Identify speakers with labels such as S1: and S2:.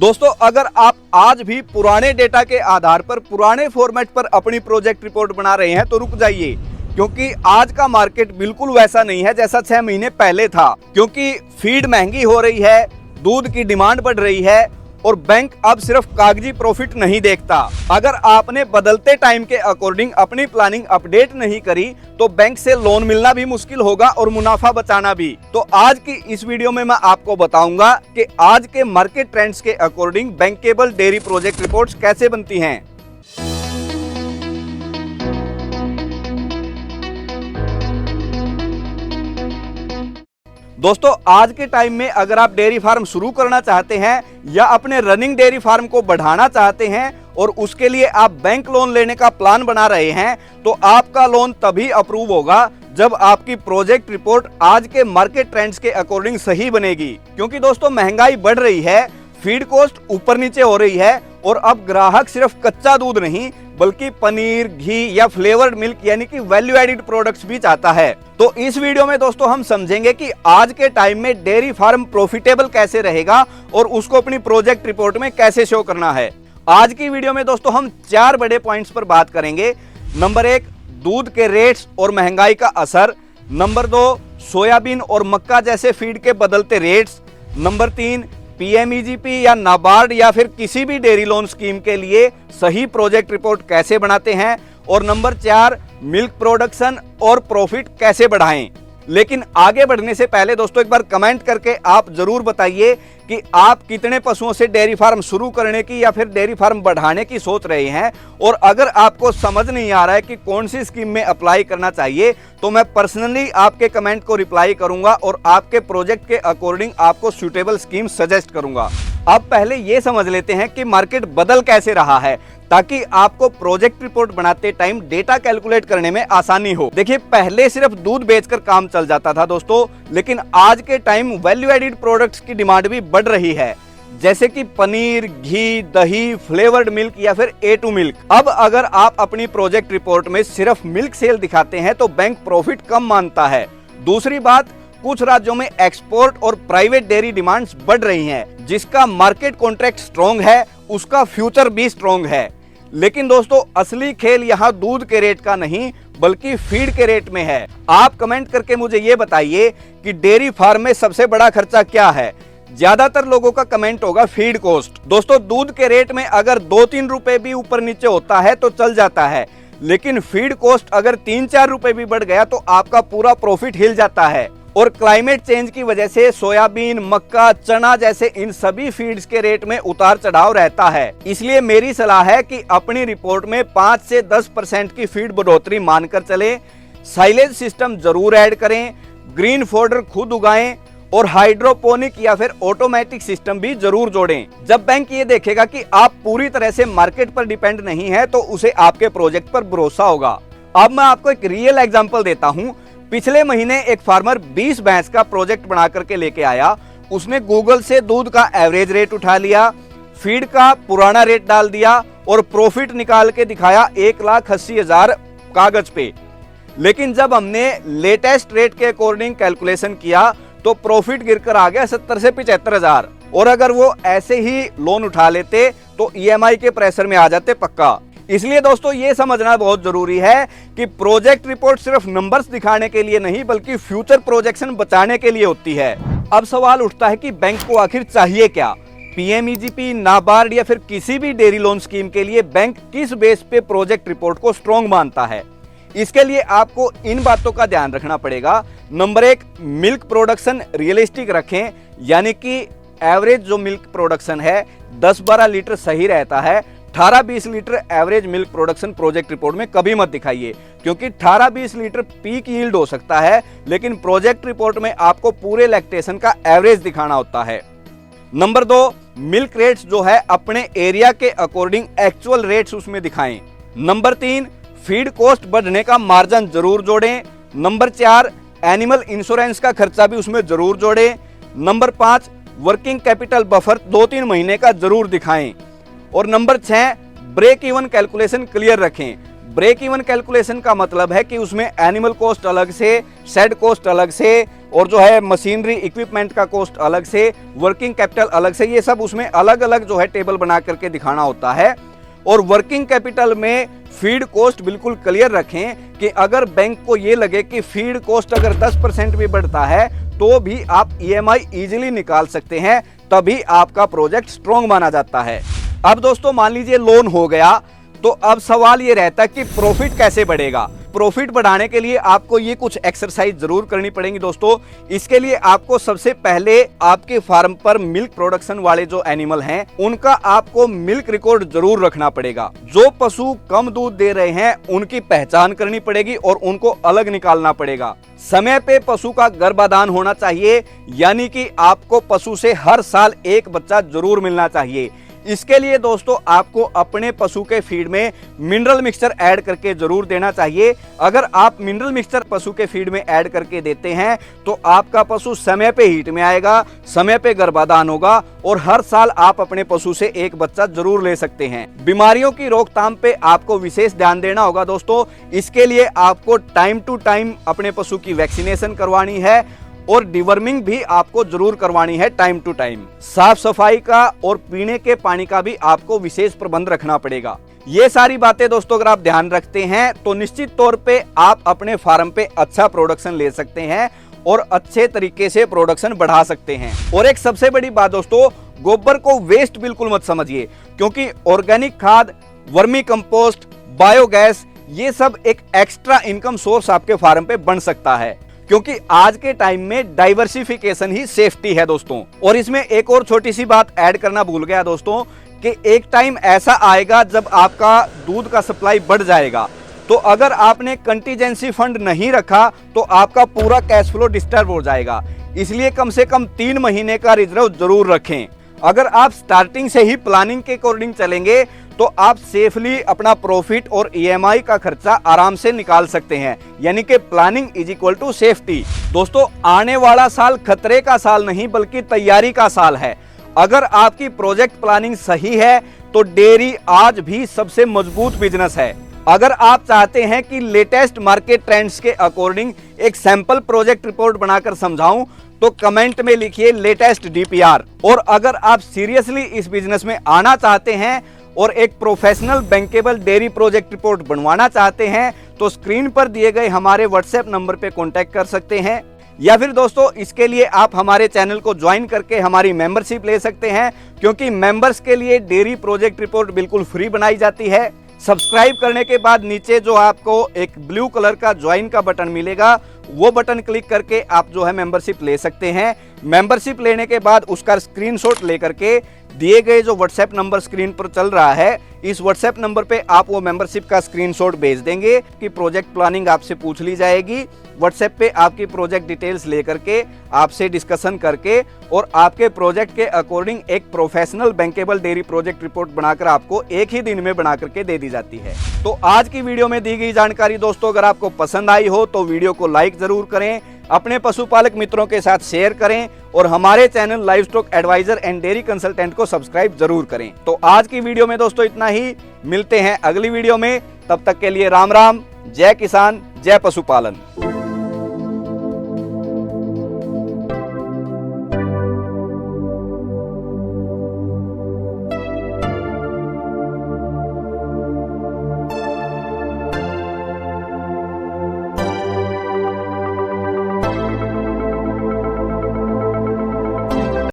S1: दोस्तों, अगर आप आज भी पुराने डेटा के आधार पर पुराने फॉर्मेट पर अपनी प्रोजेक्ट रिपोर्ट बना रहे हैं तो रुक जाइए, क्योंकि आज का मार्केट बिल्कुल वैसा नहीं है जैसा 6 महीने पहले था। क्योंकि फीड महंगी हो रही है, दूध की डिमांड बढ़ रही है और बैंक अब सिर्फ कागजी प्रॉफिट नहीं देखता। अगर आपने बदलते टाइम के अकॉर्डिंग अपनी प्लानिंग अपडेट नहीं करी तो बैंक से लोन मिलना भी मुश्किल होगा और मुनाफा बचाना भी। तो आज की इस वीडियो में मैं आपको बताऊंगा कि आज के मार्केट ट्रेंड्स के according bankable dairy project reports कैसे बनती हैं। दोस्तों, आज के टाइम में अगर आप डेयरी फार्म शुरू करना चाहते हैं या अपने रनिंग डेयरी फार्म को बढ़ाना चाहते हैं और उसके लिए आप बैंक लोन लेने का प्लान बना रहे हैं तो आपका लोन तभी अप्रूव होगा जब आपकी प्रोजेक्ट रिपोर्ट आज के मार्केट ट्रेंड्स के अकॉर्डिंग सही बनेगी। क्योंकि दोस्तों, महंगाई बढ़ रही है, फीड कॉस्ट ऊपर नीचे हो रही है और अब ग्राहक सिर्फ कच्चा दूध नहीं बल्कि पनीर, घी या फ्लेवर्ड मिल्क यानी कि वैल्यू एडिड प्रोडक्ट्स भी चाहता है। तो इस वीडियो में दोस्तों हम समझेंगे कि आज के टाइम में डेयरी फार्म प्रॉफिटेबल कैसे रहेगा और उसको अपनी प्रोजेक्ट रिपोर्ट में कैसे शो करना है। आज की वीडियो में दोस्तों हम 4 बड़े पॉइंट्स पर बात करेंगे। नंबर 1, दूध के रेट्स और महंगाई का असर। नंबर 2, सोयाबीन और मक्का जैसे फीड के बदलते रेट्स। नंबर 3, पीएमईजीपी या नाबार्ड या फिर किसी भी डेयरी लोन स्कीम के लिए सही प्रोजेक्ट रिपोर्ट कैसे बनाते हैं। और नंबर 4, मिल्क प्रोडक्शन और प्रॉफिट कैसे बढ़ाएं। लेकिन आगे बढ़ने से पहले दोस्तों एक बार कमेंट करके आप जरूर बताइए कि आप कितने पशुओं से डेयरी फार्म शुरू करने की या फिर डेयरी फार्म बढ़ाने की सोच रहे हैं। और अगर आपको समझ नहीं आ रहा है कि कौन सी स्कीम में अप्लाई करना चाहिए तो मैं पर्सनली आपके कमेंट को रिप्लाई करूंगा और आपके प्रोजेक्ट के अकॉर्डिंग आपको सूटेबल स्कीम सजेस्ट करूंगा। अब पहले ये समझ लेते हैं कि मार्केट बदल कैसे रहा है ताकि आपको प्रोजेक्ट रिपोर्ट बनाते टाइम डेटा कैलकुलेट करने में आसानी हो। देखिए, पहले सिर्फ दूध बेचकर काम चल जाता था दोस्तों, लेकिन आज के टाइम वैल्यू एडिड प्रोडक्ट्स की डिमांड भी बढ़ रही है, जैसे कि पनीर, घी, दही, फ्लेवर्ड मिल्क या फिर A2 मिल्क। अब अगर आप अपनी प्रोजेक्ट रिपोर्ट में सिर्फ मिल्क सेल दिखाते हैं तो बैंक प्रॉफिट कम मानता है। दूसरी बात, कुछ राज्यों में एक्सपोर्ट और प्राइवेट डेयरी डिमांड्स बढ़ रही हैं, जिसका मार्केट कॉन्ट्रैक्ट स्ट्रॉन्ग है उसका फ्यूचर भी स्ट्रॉन्ग है। लेकिन दोस्तों, असली खेल यहाँ दूध के रेट का नहीं बल्कि फीड के रेट में है। आप कमेंट करके मुझे ये बताइए कि डेयरी फार्म में सबसे बड़ा खर्चा क्या है। ज्यादातर लोगों का कमेंट होगा फीड कॉस्ट। दोस्तों, दूध के रेट में अगर 2-3 रुपए भी ऊपर नीचे होता है तो चल जाता है, लेकिन फीड कॉस्ट अगर 3-4 रुपए भी बढ़ गया तो आपका पूरा प्रॉफिट हिल जाता है। और क्लाइमेट चेंज की वजह से सोयाबीन, मक्का, चना जैसे इन सभी फीड्स के रेट में उतार चढ़ाव रहता है। इसलिए मेरी सलाह है कि अपनी रिपोर्ट में 5 से 10% की फीड बढ़ोतरी मानकर चले। साइलेज सिस्टम जरूर ऐड करें, ग्रीन फोडर खुद उगाएं और हाइड्रोपोनिक या फिर ऑटोमेटिक सिस्टम भी जरूर जोड़ें। जब बैंक ये देखेगा कि आप पूरी तरह से मार्केट पर डिपेंड नहीं है तो उसे आपके प्रोजेक्ट पर भरोसा होगा। अब मैं आपको एक रियल एग्जांपल देता हूं। पिछले महीने एक फार्मर 20 भैंस का प्रोजेक्ट बना करके लेके आया। उसने गूगल से दूध का एवरेज रेट उठा लिया, फीड का पुराना रेट डाल दिया और प्रॉफिट निकाल के दिखाया 1,80,000 कागज पे। लेकिन जब हमने लेटेस्ट रेट के अकॉर्डिंग कैलकुलेशन किया तो प्रॉफिट गिरकर आ गया 70 से 75,000। और अगर वो ऐसे ही लोन उठा लेते तो EMI के प्रेशर में आ जाते पक्का। इसलिए दोस्तों, ये समझना बहुत जरूरी है कि प्रोजेक्ट रिपोर्ट सिर्फ नंबर्स दिखाने के लिए नहीं बल्कि फ्यूचर प्रोजेक्शन बचाने के लिए होती है। अब सवाल उठता है कि बैंक को आखिर चाहिए क्या। पीएमईजीपी, नाबार्ड या फिर किसी भी डेयरी लोन स्कीम के लिए बैंक किस बेस पे प्रोजेक्ट रिपोर्ट को स्ट्रॉन्ग मानता है। इसके लिए आपको इन बातों का ध्यान रखना पड़ेगा। नंबर 1, मिल्क प्रोडक्शन रियलिस्टिक रखें, यानी कि एवरेज जो मिल्क प्रोडक्शन है 10-12 लीटर सही रहता है। 18-20 litre average milk production project report में कभी मत दिखाइए, क्योंकि 18-20 लीटर पीक यील्ड हो सकता है, लेकिन प्रोजेक्ट रिपोर्ट में आपको पूरे लैक्टेशन का एवरेज दिखाना होता है। नंबर 2, मिल्क रेट्स जो है अपने एरिया के अकॉर्डिंग एक्चुअल रेट्स उसमें दिखाएं। नंबर 3, फीड कॉस्ट बढ़ने का मार्जिन जरूर जोड़ें। नंबर 4, एनिमल इंश्योरेंस का खर्चा भी उसमें जरूर जोड़ें। नंबर 5, वर्किंग कैपिटल बफर 2-3 महीने का जरूर दिखाएं। और number 6, break even calculation clear रखें। ब्रेक इवन कैलकुलेशन का मतलब है कि उसमें एनिमल कॉस्ट अलग से, शेड कॉस्ट अलग से, और जो है मशीनरी इक्विपमेंट का कॉस्ट अलग से, वर्किंग कैपिटल अलग से, ये सब उसमें अलग अलग जो है टेबल बना करके दिखाना होता है। और वर्किंग कैपिटल में फीड कॉस्ट बिल्कुल क्लियर रखें कि अगर बैंक को ये लगे कि फीड कॉस्ट अगर 10% भी बढ़ता है तो भी आप ईएमआई इजीली निकाल सकते हैं, तभी आपका प्रोजेक्ट स्ट्रॉन्ग माना जाता है। अब दोस्तों मान लीजिए लोन हो गया, तो अब सवाल ये रहता है कि प्रॉफिट कैसे बढ़ेगा। प्रॉफिट बढ़ाने के लिए आपको ये कुछ एक्सरसाइज जरूर करनी पड़ेगी दोस्तों। इसके लिए आपको सबसे पहले आपके फार्म पर मिल्क प्रोडक्शन वाले जो एनिमल हैं उनका आपको मिल्क रिकॉर्ड जरूर रखना पड़ेगा। जो पशु कम दूध दे रहे हैं उनकी पहचान करनी पड़ेगी और उनको अलग निकालना पड़ेगा। समय पे पशु का गर्भाधान होना चाहिए, यानी कि आपको पशु से हर साल एक बच्चा जरूर मिलना चाहिए। इसके लिए दोस्तों आपको अपने पशु के फीड में मिनरल मिक्सचर ऐड करके जरूर देना चाहिए। अगर आप मिनरल मिक्सचर पशु के फीड में ऐड करके देते हैं तो आपका पशु समय पे हीट में आएगा, समय पे गर्भाधान होगा और हर साल आप अपने पशु से एक बच्चा जरूर ले सकते हैं। बीमारियों की रोकथाम पे आपको विशेष ध्यान देना होगा दोस्तों। इसके लिए आपको टाइम टू टाइम अपने पशु की वैक्सीनेशन करवानी है और डिवर्मिंग भी आपको जरूर करवानी है टाइम टू टाइम। साफ सफाई का और पीने के पानी का भी आपको विशेष प्रबंध रखना पड़ेगा। ये सारी बातें दोस्तों अगर आप ध्यान रखते हैं तो निश्चित तौर पे आप अपने फार्म पे अच्छा प्रोडक्शन ले सकते हैं और अच्छे तरीके से प्रोडक्शन बढ़ा सकते हैं। और एक सबसे बड़ी बात दोस्तों, गोबर को वेस्ट बिल्कुल मत समझिए, क्योंकि ऑर्गेनिक खाद, वर्मी कंपोस्ट, बायोगैस, ये सब एक एक्स्ट्रा इनकम सोर्स आपके फार्म पे बन सकता है, क्योंकि आज के टाइम में डाइवर्सिफिकेशन ही सेफ्टी है दोस्तों। और इसमें एक और छोटी सी बात ऐड करना भूल गया दोस्तों कि एक टाइम ऐसा आएगा जब आपका दूध का सप्लाई बढ़ जाएगा, तो अगर आपने कंटीजेंसी फंड नहीं रखा तो आपका पूरा कैश फ्लो डिस्टर्ब हो जाएगा। इसलिए कम से कम 3 महीने का रिजर्व जरूर रखें। अगर आप स्टार्टिंग से ही प्लानिंग के अकॉर्डिंग चलेंगे तो आप सेफली अपना प्रॉफिट और ईएमआई का खर्चा आराम से निकाल सकते हैं, यानी कि planning is equal to safety. दोस्तों आने वाला साल खतरे का साल नहीं बल्कि तैयारी का साल है। अगर आपकी प्रोजेक्ट प्लानिंग सही है तो डेयरी आज भी सबसे मजबूत बिजनेस है। अगर आप चाहते हैं कि लेटेस्ट मार्केट ट्रेंड्स के अकॉर्डिंग एक सैंपल प्रोजेक्ट रिपोर्ट बनाकर समझाऊं तो कमेंट में लिखिए लेटेस्ट डीपीआर। और अगर आप सीरियसली इस बिजनेस में आना चाहते हैं और एक professional bankable dairy project report बनवाना चाहते हैं तो स्क्रीन पर दिए गए हमारे व्हाट्सएप नंबर पे कांटेक्ट कर सकते हैं, या फिर दोस्तों इसके लिए आप हमारे चैनल को ज्वाइन करके हमारी मेंबरशिप ले सकते हैं, क्योंकि मेंबर्स के लिए डेयरी प्रोजेक्ट रिपोर्ट बिल्कुल फ्री बनाई जाती है। सब्सक्राइब करने के बाद नीचे जो आपको एक ब्लू कलर का ज्वाइन का बटन मिलेगा, वो बटन क्लिक करके आप जो है मेंबरशिप ले सकते हैं। मेंबरशिप लेने के बाद उसका स्क्रीनशॉट लेकर के दिए गए जो व्हाट्सएप नंबर स्क्रीन पर चल रहा है, इस व्हाट्सएप नंबर पे आप वो मेंबरशिप का स्क्रीनशॉट भेज देंगे कि प्रोजेक्ट प्लानिंग आपसे पूछ ली जाएगी। व्हाट्सएप पे आपकी प्रोजेक्ट डिटेल्स लेकर के आपसे डिस्कशन करके और आपके प्रोजेक्ट के अकॉर्डिंग एक professional bankable dairy project report बनाकर आपको एक ही दिन में बना करके दे दी जाती है। तो आज की वीडियो में दी गई जानकारी दोस्तों अगर आपको पसंद आई हो तो वीडियो को लाइक जरूर करें, अपने पशुपालक मित्रों के साथ शेयर करें और हमारे channel livestock advisor and dairy consultant को सब्सक्राइब जरूर करें। तो आज की वीडियो में दोस्तों इतना ही, मिलते हैं अगली वीडियो में। तब तक के लिए राम राम, जय किसान, जय पशुपालन।